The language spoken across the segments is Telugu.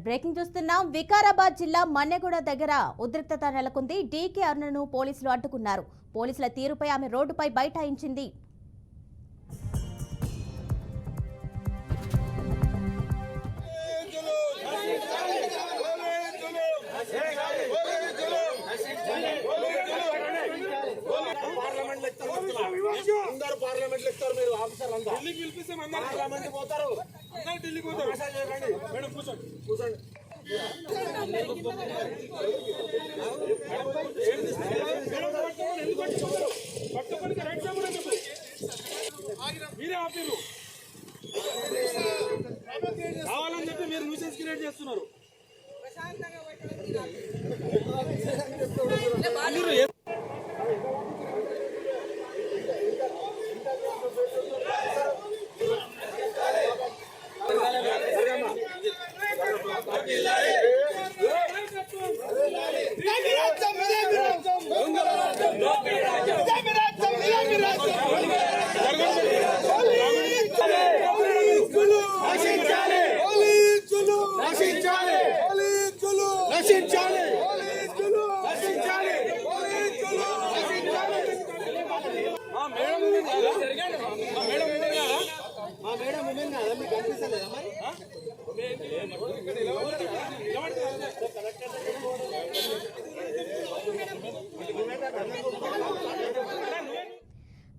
బ్రేకింగ్ చూస్తున్నాం. వికారాబాద్ జిల్లా మన్నెగూడ దగ్గర ఉద్రిక్తత నెలకొంది. డీకే అరుణను పోలీసులు అడ్డుకున్నారు. పోలీసుల తీరుపై ఆమె రోడ్డుపై బైఠాయించింది. పార్లమెంట్ ఇస్తారు మీరు ఆఫీసర్లు అంతా ఢిల్లీకి పిలిపిస్తే పార్లమెంట్ పోతారు, అందరూ ఢిల్లీకి పోతారు. మేడం కూర్చోండి కూర్చోండి. మీరే ఆపిరు కావాలని చెప్పి మీరు న్యూసెన్స్ క్రియేట్ చేస్తున్నారు.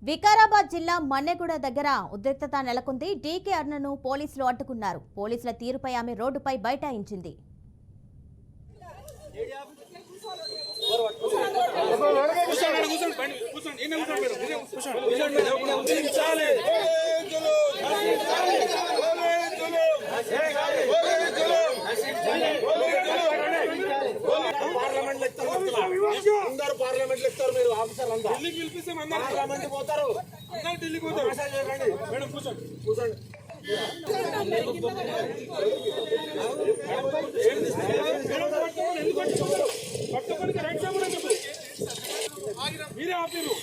వికారాబాద్ జిల్లా మన్నెగూడ దగ్గర ఉద్రిక్తత నెలకొంది. డీకే అరుణను పోలీసులు అడ్డుకున్నారు. పోలీసుల తీరుపై ఆమె రోడ్డుపై బైఠాయించింది. అందరూ పార్లమెంట్ ఇస్తారు మీరు ఆఫీసర్లు అంతా ఢిల్లీకి పిలిపిస్తే పార్లమెంట్ పోతారు, అందరూ ఢిల్లీకి పోతారు. మేడం కూర్చోండి కూర్చోండి. మీరే ఆపిరు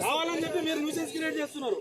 కావాలని చెప్పి మీరు న్యూసెన్స్ క్రియేట్ చేస్తున్నారు.